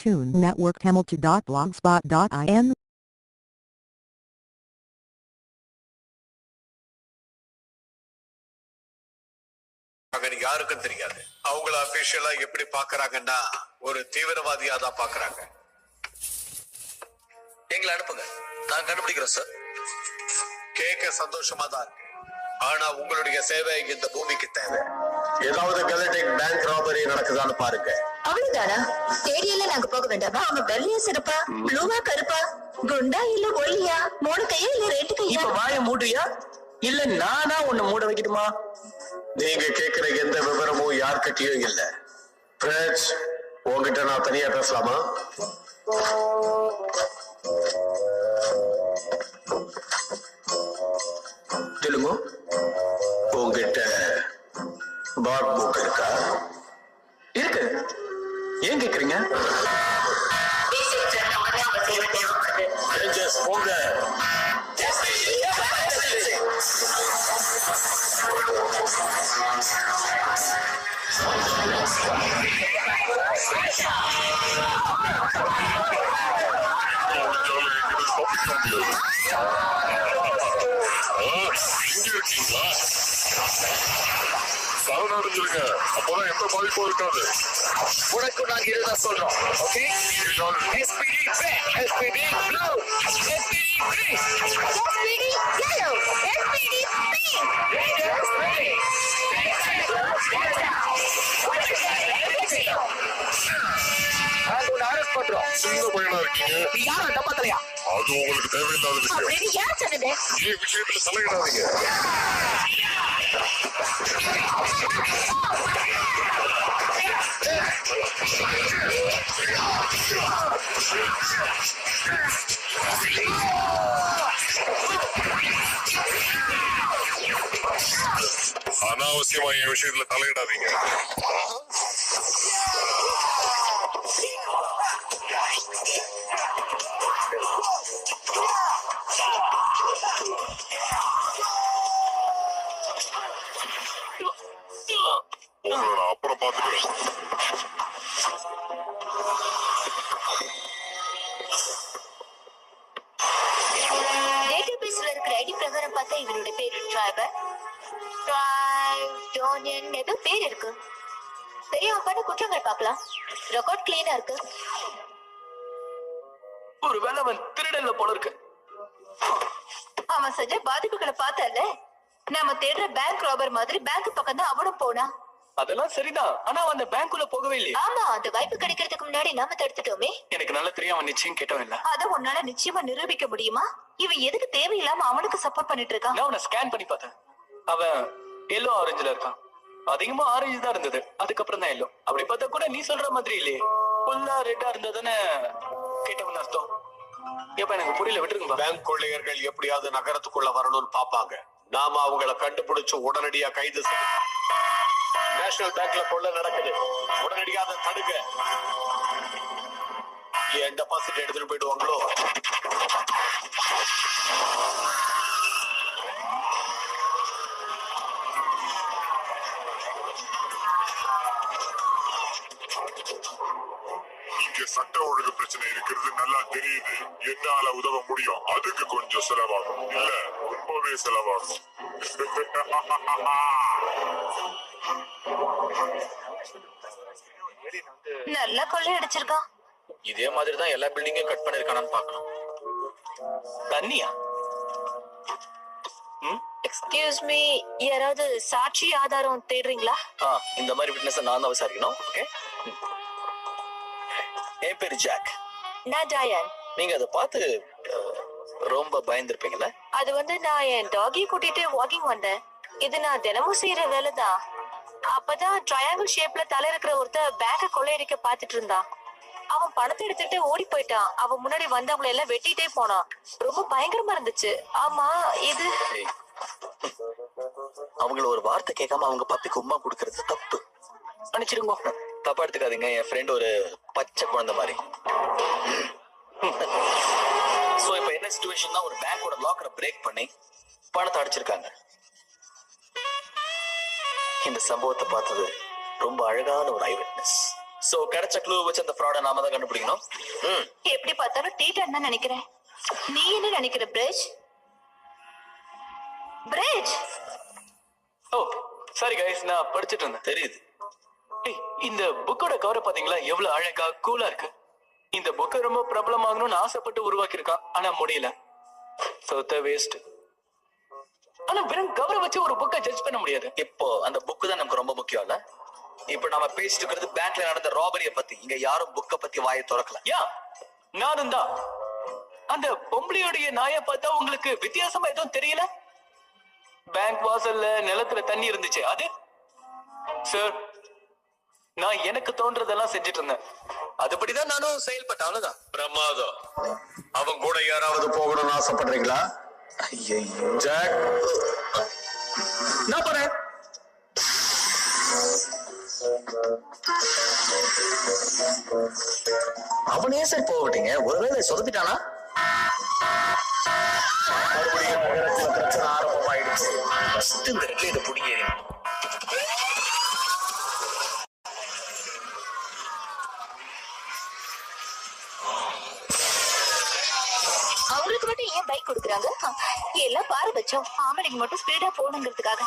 Tune Network Hamilton.blogspot.in யாருக்கும் தெரியாது. அவங்கள அபிஷியலா எப்படி பாக்குறாங்கன்னா ஒரு தீவிரவாதியா தான் பாக்குறாங்க. எங்களை அனுப்புங்க, நான் கண்டுபிடிக்கிறேன் சார். கேட்க சந்தோஷமா தான் இருக்கு. ஆனா உங்களுடைய சேவை இந்த பூமிக்கு தேவை. ஏதாவது கலெக்டிங் பேங்க் ராபரி நடக்குதான்னு பாருங்க. அவ்வளவுதானா? ஸ்டேடியம்ல நாங்க போக வேண்டாமா? அவங்க வெள்ளையா சிறப்பா, ப்ளூவா கருப்பா, குண்டா இல்ல ஒல்லியா, 3 கையா இல்ல 2 கையா? இப்ப வாய மூடுறியா இல்ல நானா உன்னை மூட வைக்கணுமா? நீங்க கேக்குற எந்த விவரமும் யார்கிட்டயும் இல்ல. ஃப்ரெண்ட்ஸ், உங்ககிட்ட நான் தனியா பேசலாமா? சொல்லுங்க. உங்ககிட்ட பாட் புக் இருக்கா? இருக்கு. ஏன் கேக்குறீங்க? போங்க. சரணடைஞ்சிருங்க, அப்போதான் எந்த பாதிப்பும் இருக்காது. உனக்கு நாங்க இதுதான் சொல்றோம். Okay, SPD red, SPD blue, SPD green, SPD yellow, SPD pink. Rangers ready. நாங்க உன்னை அரெஸ்ட் பண்றோம். சின்ன பையனா இருக்கீங்க, நீ யாரா டப்பா தலையா? அது உங்களுக்கு தேவையில்லாத விஷயம். அப்படின்னு யார் சொன்னது? ಈ விஷயத்துல தலையிடாதீங்க. அனாவசியமா என் விஷயத்துல தலையிடாதீங்க. உங்களை அப்புறம் பாத்துக்கிறேன். டேட்டாபேஸ்ல இருக்கிற ஐடி பிரகாரம் பார்த்தா இவனோட பேரு டோனியன் ஏதோ பேர் இருக்கு. பெரியவன் பண்ண குற்றங்கள் பார்க்கலாம். ரெக்கார்ட் கிளீனா இருக்கு. ஒருவேளை அவன் திருடல்ல போல இருக்கு. அவன் செஞ்ச பாதிப்புகளை பார்த்தல. நாம தேடுற பேங்க் ராபர் மாதிரி பேங்க் பக்கம் தான் அவனும் போனா. அதெல்லாம் சரிதான், ஆனா அவன் அந்த பேங்க்குள்ள போகவே இல்லையே. ஆமா, அந்த வாய்ப்பு கிடைக்கிறதுக்கு முன்னாடி நாம தடுத்துட்டோமே. எனக்கு நல்லா தெரியும் அவன் நிச்சயம் கேட்டவன் இல்ல. அத உன்னால நிச்சயமா நிரூபிக்க முடியுமா? இவன் எதுக்கு தேவையில்லாம அவனுக்கு சப்போர்ட் பண்ணிட்டு இருக்கான்? நான் அவனை ஸ்கேன் பண்ணி பார்த்தேன். அவன் எல்லோ ஆரஞ்சுல இருக்கான். அதிகமா ஆரஞ்சு தான் இருந்தது, அதுக்கப்புறம் தான் எல்லோ. அப்படி பார்த்தா கூட நீ சொல்ற மாதிரி இல்லையே. ஃபுல்லா ரெட்டா இருந்ததுன்னு கேட்டவன் அர்த்தம். எப்ப எனக்கு புரியல, விட்டுருங்க. பேங்க் கொள்ளையர்கள் எப்படியாவது நகரத்துக்குள்ள வரணும்னு பாப்பாங்க. நாம அவங்கள கண்டுபிடிச்சு உடனடியா கைது செய்யணும். நேஷனல் பேங்க்ல கொள்ளை நடக்குது, உடனடியா அதை தடுங்க. என் டெபாசிட் எடுத்துட்டு போயிடுவாங்களோ? இங்க சட்ட ஒழுங்கு பிரச்சனை இருக்கிறது நல்லா தெரியுது. என்னால உதவ முடியும். அதுக்கு கொஞ்சம் செலவாகும். இல்ல ரொம்பவே செலவாகும். நல்லா கொள்ளை அடிச்சிருக்கான். இதே மாதிரி தான் எல்லா பில்டிங்கையும் கட் பண்ணிருக்கானு பார்க்கணும். தண்ணியா? எக்ஸ்கியூஸ் மீ, யாராவது சாட்சி ஆதாரம் தேடுறீங்களா? இந்த மாதிரி விட்னஸ் நான் தான் விசாரிக்கணும். ஓகே. என் பேரு ஜாக். நான் டயான். நீங்க அதை பார்த்து ரொம்ப பயந்துருப்பீங்கல்ல? அது வந்து நான் என் டாகி கூட்டிட்டு வாக்கிங் வந்தேன். இது நான் தினமும் செய்யற வேலை தான். அப்பதான் ட்ரையாங்கிள் ஷேப்ல தலை இருக்கிற ஒருத்தர் பேங்க கொள்ளையடிக்க பாத்துட்டு இருந்தான். அவன் பணத்தை எடுத்துட்டு ஓடி போயிட்டான். அவன் முன்னாடி வந்தவங்களை எல்லாம் வெட்டிட்டே போனான். ரொம்ப பயங்கரமா இருந்துச்சு. ஆமா, இது அவங்கள ஒரு வார்த்தை கேட்காம அவங்க பப்பிக்கு உமா கொடுக்கறது தப்பு. மன்னிச்சிடுங்க, தப்பா எடுத்துக்காதீங்க. என் ஃப்ரெண்ட் ஒரு பச்சை குழந்தை மாதிரி. சோ இப்ப என்ன சிச்சுவேஷன்னா, ஒரு பேங்கோட லாக்கரை பிரேக் பண்ணி பணத்தை அடிச்சிருக்காங்க. இந்த சம்பவத்தை பார்த்தது ரொம்ப அழகான ஒரு ஐ விட்னஸ். சோ கிடைச்ச க்ளூ வச்சு அந்த ஃப்ராட நாம தான் கண்டுபிடிக்கணும். எப்படி பார்த்தாலும் டீட்டர் தான் நினைக்கிறேன். நீ என்ன நினைக்கிற பிரிட்ஜ்? பிரிட்ஜ்? ஓ சாரி கைஸ், நான் படிச்சிட்டு இருந்தேன். தெரியுது. இந்த புக்கோட கவரை பாத்தீங்களா? எவ்வளவு அழகா கூலா இருக்கு. இந்த புக்கை ரொம்ப பிரபலமாகணும்னு ஆசைப்பட்டு உருவாக்கி இருக்கான். ஆனா முடியல. சொத்த வேஸ்ட். ஆனா வெறும் கவரை வச்சு ஒரு புக்கை ஜட்ஜ் பண்ண முடியாது. இப்போ அந்த புக்கு தான் நமக்கு ரொம்ப முக்கியம் இல்ல? இப்ப நாம பேசிட்டு இருக்கிறது பேங்க்ல நடந்த ராபரிய பத்தி. இங்க யாரும் புக்க பத்தி வாயை திறக்கல. யா, நானும் தான். அந்த பொம்பளையோடைய நாயை பார்த்தா உங்களுக்கு வித்தியாசமா எதுவும் தெரியல? பேங்க் வாசல்ல நிலத்துல தண்ணி இருந்துச்சு. அது சார், நான் எனக்கு தோன்றதெல்லாம் செஞ்சுட்டு இருந்தேன். அதுபடிதான் நானும் செயல்பட்டேன். அவ்வளவுதான். பிரமாதம். அவன் கூட யாராவது போகணும்னு ஆசைப்படுறீங்களா? ஜாக், நான் போறேன். அவனே சார் போகட்டீங்க. ஒருவேளை சொதப்பிட்டானா? மறுபடியும் நகரத்துல பிரச்சனை ஆரம்பமாயிடுச்சு. ஃபர்ஸ்ட் இந்த ரெட்ல இதை புடிங்க. அவங்களுக்கு மட்டும் ஏன் பைக் கொடுக்குறாங்க? எல்லாம் பாரபட்சம். ஆம்பளைக்கு மட்டும் ஸ்பீடா போகணுங்கிறதுக்காக.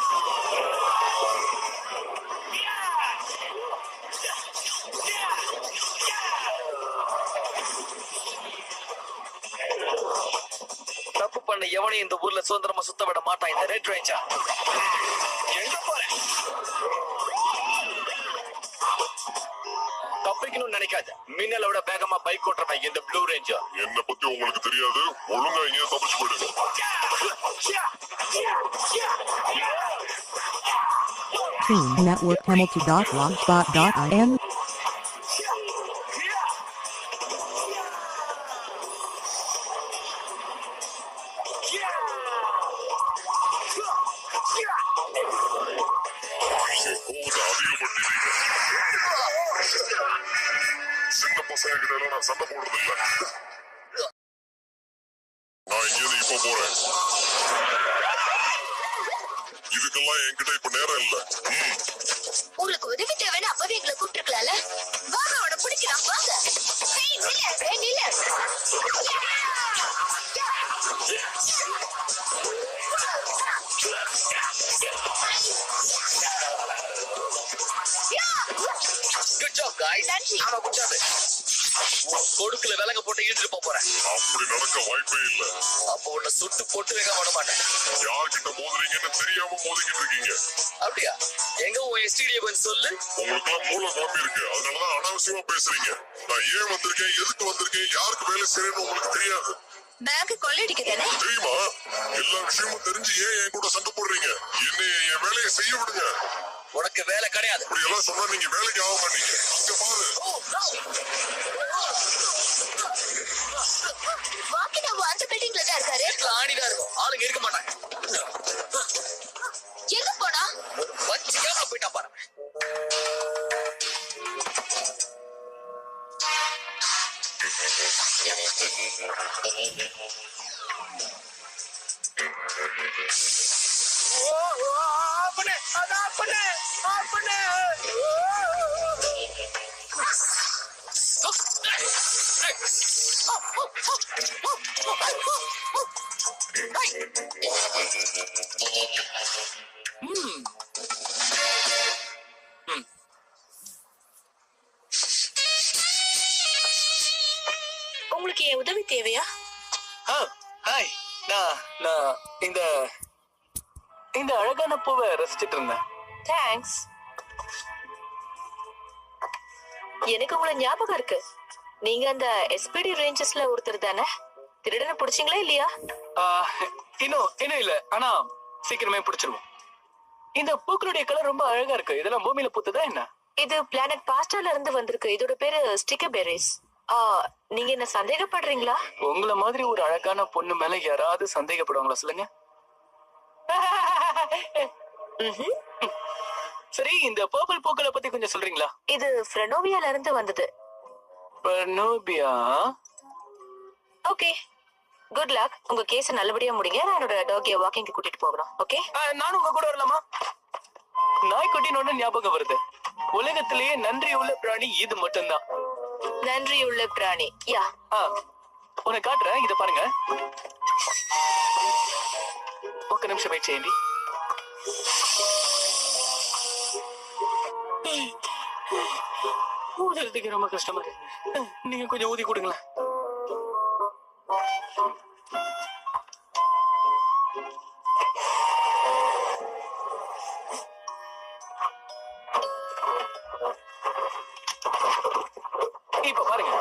தப்பு பண்ண எவனையும் இந்த ஊர்ல சுதந்திரமா சுத்த விட மாட்டான் இந்த ரெட் ரேஞ்சா. எங்க போறேன்? தப்பிக்கணும்னு நினைக்காத. மின்னலை விட வேகமா பைக் ஓட்டுறவன் இந்த ப்ளூ ரேஞ்சா. என்ன பத்தி உங்களுக்கு தெரியாது. ஒழுங்கா இங்கே தப்பிச்சு போயிடுங்க. Team Network Hamilton.blogspot.in சின்ன பசங்க கிட்ட எல்லாம் நான் சண்டை போடுறது இல்ல. நான் இங்க இப்ப போறேன். இதுக்கெல்லாம் என்கிட்ட இப்ப நேரம் இல்ல. உங்களுக்கு உதவி தேவைன்னு அப்பவே எங்களை கூப்பிட்டுருக்கலாம்ல. வாங்க, அவனை பிடிக்கலாம். வாங்க. நில்ல. Good job guys. ஆமா குட் ஜாப். கொடுக்கல விலங்க போட்டு இழுத்துட்டு போறேன். அப்படி நடக்க வாய்ப்பே இல்ல. அப்போ உன்னை சுட்டு போட்டு வைக்க விட மாட்டேன். யார்கிட்ட மோதுறீங்கன்னு தெரியாம மோதிக்கிட்டு இருக்கீங்க. அப்படியா? எங்க உன் எஸ்டிடியை கொஞ்சம் சொல்லு. உங்களுக்கு மூளை குழம்பி இருக்கு. அதனாலதான் அனாவசியமா பேசுறீங்க. நான் ஏன் வந்திருக்கேன், எதுக்கு வந்திருக்கேன், யாருக்கு வேலை செய்யணும்னு உங்களுக்கு தெரியாது. பேங்க் கொள்ளையடிக்க தானே? தெரியுமா? எல்லா விஷயமும் தெரிஞ்சு ஏன் என் கூட சண்டை போடுறீங்க? என்னை என் வேலையை செய்ய விடுங்க. உனக்கு வேலை கிடையாது. இப்படி எல்லாம் சொன்னா நீங்க வேலைக்கு ஆக மாட்டீங்க. இங்க பாரு. வாக்கினாவு அந்த பில்டிங்ல தான் இருக்காரு. ஆணிதான் இருக்கும். ஆளுங்க இருக்க மாட்டாங்க. எங்க போனா? வச்சு கேமரா போயிட்டா பாரு. உங்களுக்கு என் உதவி தேவையா? ஹாய். நான் நான் இந்த இந்த அழகான பூவை ரசிச்சிட்டு இருந்தேன். தேங்க்ஸ். எனக்கு உங்களை ஞாபகம் இருக்கு. நீங்க அந்த SPD ரேஞ்சர்ஸ்ல ஒருத்தர் தானே? திருடனை பிடிச்சிங்களா இல்லையா? இன்னும் இல்ல. ஆனா சீக்கிரமே பிடிச்சிருவோம். இந்த பூக்களுடைய கலர் ரொம்ப அழகா இருக்கு. இதெல்லாம் பூமியில பூத்ததா என்ன? இது பிளானட் பாஸ்டால இருந்து வந்திருக்கு. இதோட பேரு ஸ்டிக்கர் பெர்ரிஸ். நீங்க என்ன சந்தேகப்படுறீங்களா? உங்களை மாதிரி ஒரு அழகான பொண்ணு மேல யாராவது சந்தேகப்படுவாங்களா சொல்லுங்க? சரி, இந்த பர்பிள் பூக்களை பத்தி கொஞ்சம் சொல்றீங்களா? இது ஃப்ரெனோவியால இருந்து வந்தது. ஃப்ரெனோவியா? Okay, good luck. உங்க கேஸ் நல்லபடியா முடிங்க. நான் என்னோட டாகியை வாக்கிங் கூட்டிட்டு போகணும். ஓகே, நானும் உங்க கூட வரலாமா? நாய்க்குட்டினோட ஞாபகம் வருது. உலகத்திலேயே நன்றி உள்ள பிராணி இது மட்டும்தான். நன்றியுள்ள பிராணி. யா, உனக்கு காட்டுறேன். இத பாருங்க. ஒரு நிமிஷம் வெயிட் செய்யுங்க. ஊதுறதுக்கு ரொம்ப கஷ்டமா இருக்கு. நீங்க கொஞ்சம் ஊதி கொடுங்களேன். இப்ப பாருங்க.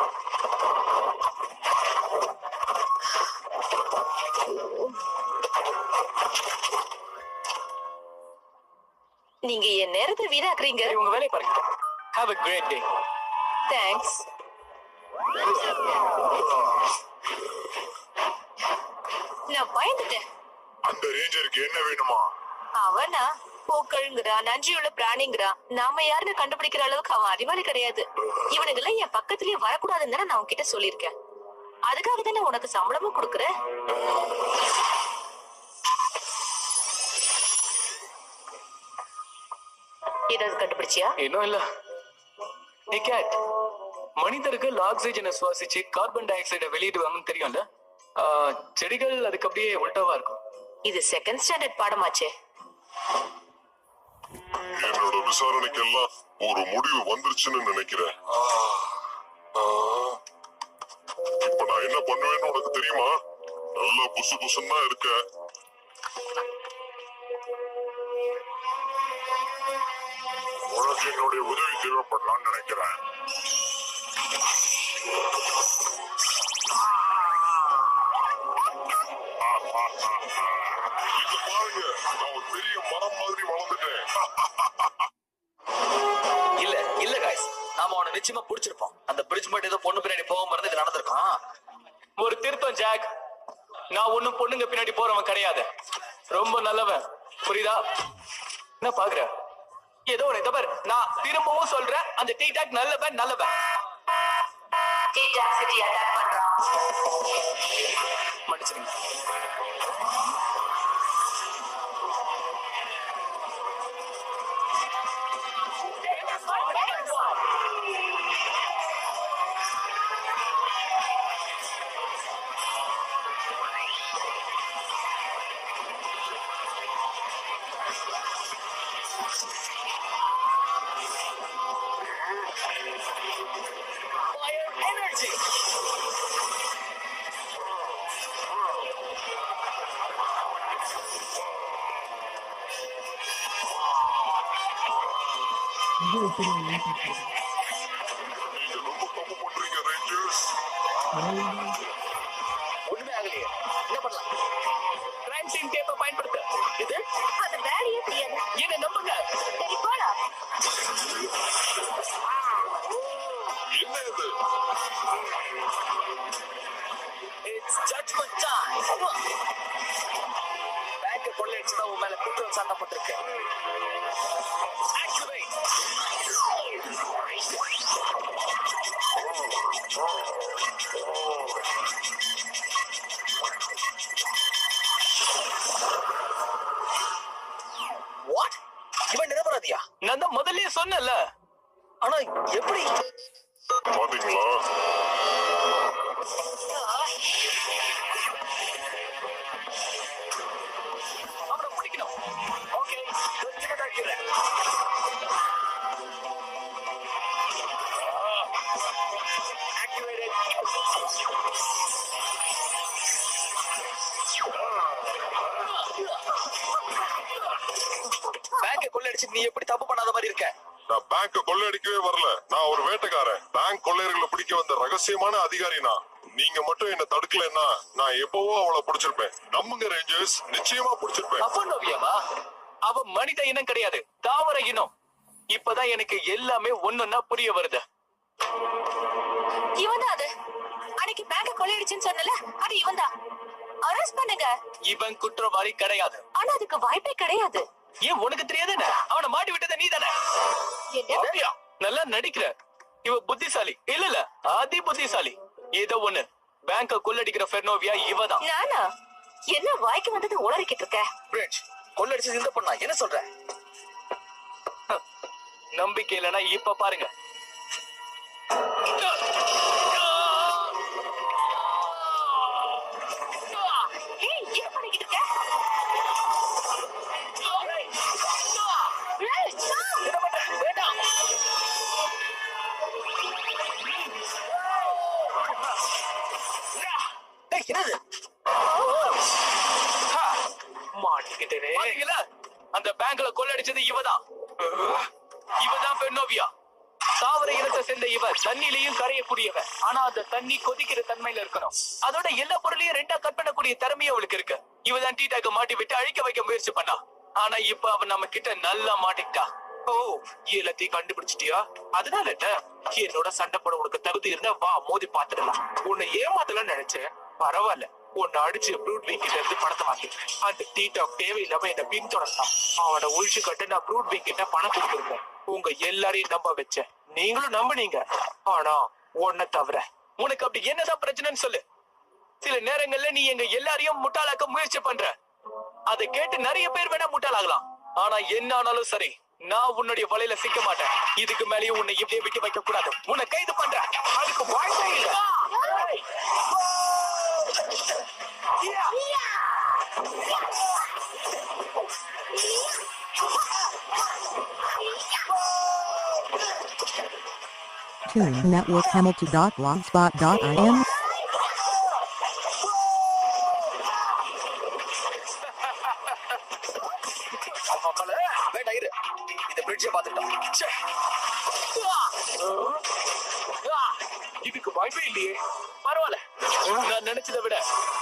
நீங்க என் நேரத்தை வீணாக்குறீங்க. உங்க வேலையை பாருங்க. Have a great day. Thanks. நான் பயந்துட்டேன். அந்த ரேஞ்சருக்கு என்ன வேணுமா? அவனா பூக்கள்ங்கிறான், நன்றியுள்ள பிராணிங்கிறான். நாம யாருன்னு கண்டுபிடிக்கிற அளவுக்கு அவன் அறிவாளி கிடையாது. இவனுங்கெல்லாம் என் பக்கத்துலயே வரக்கூடாதுன்னு தானே நான் உன்கிட்ட சொல்லியிருக்கேன். அதுக்காக தானே உனக்கு சம்பளமும் கொடுக்குறேன். ஏதாவது கண்டுபிடிச்சியா? இன்னும் இல்ல. கேட் மனிதர்கள் ஆக்சிஜனை சுவாசிச்சு கார்பன் டை ஆக்சைடை வெளியிடுவாங்கன்னு தெரியும்ல. செடிகள் அதுக்கு அப்படியே உல்டாவா இருக்கும். இது செகண்ட் ஸ்டாண்டர்ட் பாடமாச்சே. என்னோட விசாரணைக்கெல்லாம் ஒரு முடிவு வந்துருச்சுன்னு நினைக்கிறேன். இப்ப நான் என்ன பண்ணுவேன்னு உனக்கு தெரியுமா? நல்லா புசு புசுன்னா இருக்க. உனக்கு என்னுடைய உதவி தேவைப்படலாம்னு நினைக்கிறேன். இது பாருங்க, நான் ஒரு பெரிய மரம் மாதிரி வளர்ந்துட்டேன். இல்ல guys, நாம அவனை நிச்சயமா புடிச்சிருப்போம். அந்த பிரிட்ஜ் மட்டும் ஏதோ பொண்ணு பின்னாடி போக மறந்து இது நடந்திருக்கும். ஒரு திருத்தம் ஜாக். நான் ஒண்ணும் பொண்ணுங்க பின்னாடி போறவன் கிடையாது. ரொம்ப நல்லவன், புரியுதா? என்ன பாக்குற? ஏதோ ஒரு தவறு. நான் திரும்பவும் சொல்றேன், அந்த டீடாக் நல்லவன். டீடாக் சிட்டி அட்டாக் பண்றான். மன்னிச்சிருங்க. நீங்க ரொம்ப தப்பு பண்றீங்க ரேஞ்சர்ஸ். ஒண்ணுமே ஆகலையே. என்ன பண்ணலாம்? கிரைம் சீன் டேப்பை பயன்படுத்த. இது அந்த வேலையே தெரியாது. என்ன நம்புங்க. சரி போலாம். என்ன இது? It's judgment time. பேங்க் கொள்ளையடிச்சதா உன் மேல குற்றம் சாட்டப்பட்டிருக்கு. Activate. What? இவன் நிரபராதியா? நான் தான் முதல்லயே சொன்னேன்ல. ஆனா எப்படி? பாத்தீங்களா? அவனை பிடிக்கணும். ஓகே, கொஞ்சம் தாக்கிறேன். பேங்க கொள்ளடிச்சு நீ எப்படி தப்பு பண்ணாத மாதிரி இருக்க? நான் பேங்க கொள்ளையடிக்கவே வரல. நான் ஒரு வேட்டைக்காரன். பேங்க் கொள்ளையர்களை பிடிக்க வந்த ரகசியமான அதிகாரினா. நீங்க மட்டும் என்ன தடுக்கலன்னா நான் எப்பவோ அவளை பிடிச்சிருப்பேன். நம்புங்க ரேஞ்சர்ஸ், நிச்சயமா பிடிச்சிருப்பேன். அப்பனோவியமா? அவ மனித இனம் கிடையாது, தாவர இனம். இப்பதான் எனக்கு எல்லாமே ஒண்ணுன்னா புரிய வருது. இவன்தான் அது. அன்னைக்கு பேங்க கொள்ளையடிச்சுன்னு சொன்னல, அது இவன்தான். அரெஸ்ட் பண்ணுங்க. இவன் குற்றவாளி கிடையாது. ஆனா அதுக்கு வாய்ப்பே கிடையாது. ஏன் உனக்கு தெரியாது என்ன? அவனை மாட்டி விட்டத நீ தானே? என்ன? நல்லா நடிக்கிற. இவ புத்திசாலி இல்ல, அதி புத்திசாலி. ஏதோ ஒண்ணு, பேங்க கொள்ளடிக்கிற ஃபெர்னோவியா இவதான். நானா? என்ன வாய்க்கு வந்தது உளறிக்கிட்டு இருக்க? பிரிட்ஜ் கொள்ளடிச்சது இந்த பொண்ணா? என்ன சொல்ற? நம்பிக்கை இல்லைன்னா இப்ப பாருங்க. ஏய், என்ன பண்ணிக்கிட்டு இருக்க? ஏய், வேண்டாம். டேய், என்னது? மாட்டிக்கிட்டேனே. அந்த பேங்க்ல கொள்ளடிச்சது இவதான். இவதான் பெர்னோவியா. தாவர இனத்தை சேர்ந்த இவ தண்ணிலையும் கரையக்கூடியவ. ஆனா அந்த தண்ணி கொதிக்கிற தன்மையில இருக்கணும். அதோட எல்லா பொருளையும் ரெண்டா கட் பண்ணக்கூடிய திறமையும் அவளுக்கு இருக்கு. இவதான் டீடாக்க மாட்டி விட்டு அழிக்க வைக்க முயற்சி பண்ணா. ஆனா இப்ப அவ நம்ம கிட்ட நல்லா மாட்டிக்கிட்டா. ஓ, எல்லாத்தையும் கண்டுபிடிச்சிட்டியா? அதனால என்ன? என்னோட சண்டை போட உனக்கு தகுதி இருந்தா வா, மோதி பாத்துடலாம். உன்னை ஏமாத்தலன்னு நினைச்சேன். பரவாயில்ல, உன்னை அடிச்சு ப்ரூட் விங் கிட்ட இருந்து பணத்தை வாங்கிட்டேன். அந்த டீடாக் தேவையில்லாம என்ன பின்தொடர்ந்தான். அவனை ஒழிச்சு கட்டு நான் ப்ரூட் விங் கிட்ட பணம் கொடுத்துருக்கேன். உங்க எல்லாரையும் நம்ப வச்சேன், நீங்களும் நம்புனீங்க. ஆனா உன்னை தவிர உனக்கு அப்படி என்னதான் பிரச்சனைன்னு சொல்லு. சில நேரங்கள்ல நீ எங்க எல்லாரையும் முட்டாளாக்க முயற்சி பண்ற. அதை கேட்டு நிறைய பேர் வேணா முட்டாளாகலாம். ஆனா என்ன ஆனாலும் சரி, நான் உன்னுடைய வலையில சிக்க மாட்டேன். இதுக்கு மேலேயும் உன்னை இப்படியே விட்டு வைக்க கூடாது. உன்னை கைது பண்றேன். அதுக்கு வாய்ப்பே இல்ல. Tune Network Hamilton.blogspot.in. வேண்டாம் இரு, இந்த பிரிட்ஜை பாத்துட்டோம். இதுக்கு வாய்ப்பே இல்லையே. பரவாயில்ல, நான் நினைச்சதை விட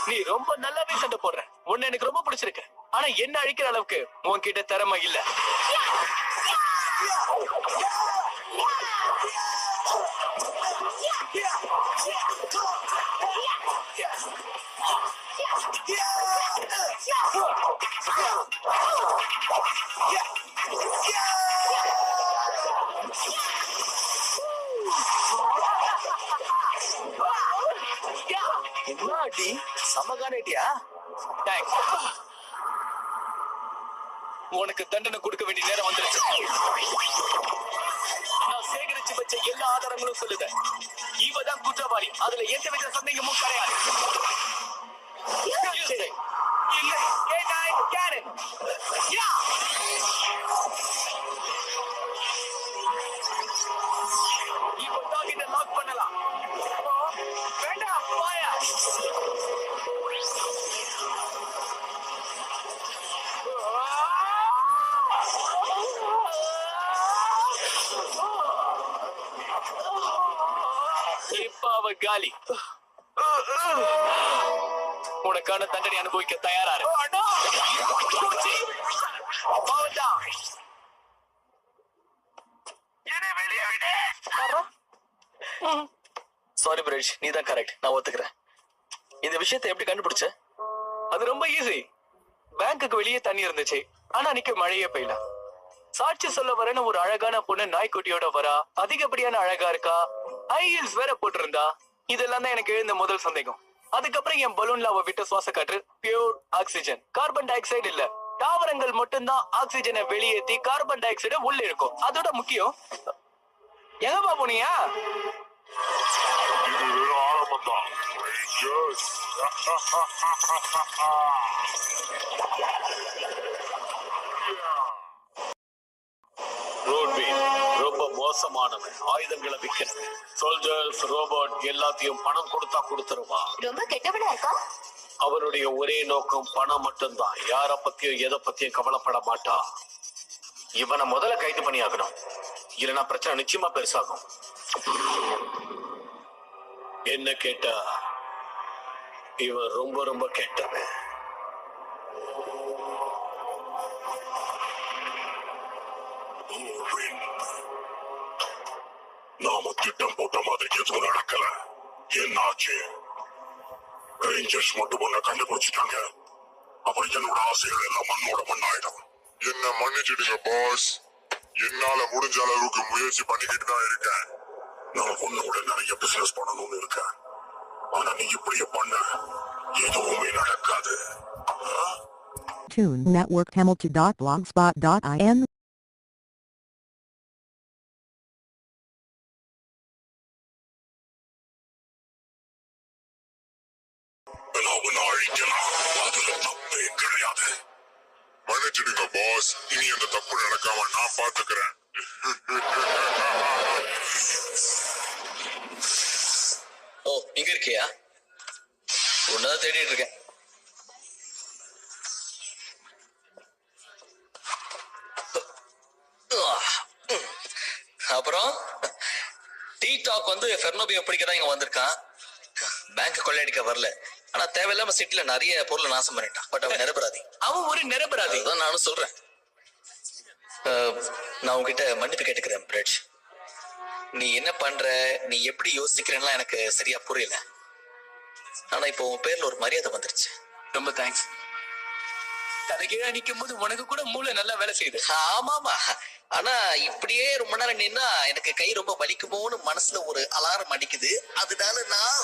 நீ ரொம்ப நல்லாவே சண்டை போடுற. உன்னை எனக்கு ரொம்ப பிடிச்சிருக்கு. ஆனா என்ன அழிக்கிற அளவுக்கு உன்கிட்ட திறமை இல்ல. என்னாடி சமகானேட்டியா? தேங்க்ஸ். உனக்கு தண்டனை கொடுக்க வேண்டிய நேரம் வந்துருச்சு. நான் சேகரிச்சு வச்ச எல்லா ஆதாரங்களும் சொல்லுது, இவதான் குற்றவாளி. அதுல எந்தவித சந்தேகமும் கிடையாது. இல்லை, K9 Cannon. இப்போ டார்கெட்டை லாக் பண்ணலாம். வேண்டாம், வாயா. இப்ப அவ காலி. உனக்கான தண்டனை அனுபவிக்க தயாராரு. சாரி பிரிட்ஜ், நீ தான் கரெக்ட். நான் ஒத்துக்கிறேன். இந்த விஷயத்தை எப்படி கண்டுபிடிச்ச? அது ரொம்ப ஈஸி. பேங்குக்கு வெளியே தண்ணி இருந்துச்சு, ஆனா அன்னைக்கு மழையே பெய்யல. சாட்சி சொல்ல வரேன்னு ஒரு அழகான பொண்ணு நாய்க்குட்டியோட வரா. அதிகப்படியான அழகா இருக்கா, ஹை ஹீல்ஸ் வேற போட்டிருந்தா. இதெல்லாம் தான் எனக்கு எழுந்த முதல் சந்தேகம். அதுக்கப்புறம் என் பலூன்ல அவ விட்ட சுவாச காற்று pure oxygen, carbon di oxide இல்ல. தாவரங்கள் மட்டும்தான் ஆக்சிஜனை வெளியேற்றி கார்பன் டை ஆக்சைடை உள்ள இருக்கும். அதோட முக்கியம், எங்கப்பா போனீங்க? இது வெறும் ஆரம்பம்தான். Rangers. ப்ரூட் விங் ரொம்ப மோசமானவன், ஆயுதங்களை விற்கிறவன். சோல்ஜர்ஸ், ரோபோட் எல்லாத்தையும் பணம் கொடுத்தா கொடுத்துருவான். ரொம்ப கெட்டவனா இருக்கா? அவருடைய ஒரே நோக்கம் பணம் மட்டும்தான். யார பத்தியும் எதை பத்தியும் கவலைப்பட மாட்டா. இவனை முதல்ல கைது பண்ணி ஆகணும், இல்லைன்னா பிரச்சனை நிச்சயமா பெருசாகும். என்ன கேட்டா இவன் ரொம்ப ரொம்ப கெட்டவன். நாம திட்டம் போட்ட மாதிரி எதுவும் நடக்கல. என்னாச்சு? ரேஞ்சர்ஸ் மட்டும் ஒண்ணு கண்டுபிடிச்சிட்டாங்க. அப்புறம் என்னோட ஆசைகள் எல்லாம் மண்ணோட மண்ணாயிடும். என்ன மன்னிச்சிடுங்க பாஸ். என்னால முடிஞ்ச அளவுக்கு முயற்சி பண்ணிக்கிட்டு தான் இருக்கேன். நான் உன்னோட நிறைய பிசினஸ் பண்ணணும்னு இருக்கேன். ஆனா நீ இப்படியே பண்ண எதுவுமே நடக்காது. Tune Network Hamilton.blogspot.in அதுல தப்பே கிடையாது. மன்னிச்சிடுங்க பாஸ். இனி அந்த தப்பு நடக்காம நான் பாத்துக்கிறேன். ஓ, இங்க இருக்கியா? உன்னதான் தேடிட்டு இருக்கேன். அப்புறம் டிக்டாக் வந்து ஃபெர்னோபியை பிடிக்கதான் இங்க வந்திருக்கான். பேங்க் கொள்ளையடிக்க வரல. ஆனா தேவையில்லாம சிட்டில நிறைய பொருளை நாசம் பண்ணிட்டான். பட் அவன் நிரபராதி. அவன் ஒரு நிரபராதி. அதுதான் நானும் சொல்றேன். நான் உன்கிட்ட மன்னிப்பு கேட்டுக்கிறேன் பிரெட். நீ என்ன பண்ற, நீ எப்படி யோசிக்கிறேன்னா எனக்கு சரியா புரியல. ஆனா இப்போ உன் பேர்ல ஒரு மரியாதை வந்துருச்சு. ரொம்ப தேங்க்ஸ். தலைகீழா நிக்கும் போது உனக்கு கூட மூளை நல்லா வேலை செய்யுது. ஆமாமா. ஆனா இப்படியே ரொம்ப நேரம் நின்னா எனக்கு கை ரொம்ப வலிக்குமோன்னு மனசுல ஒரு அலாரம் அடிக்குது. அதனால நான்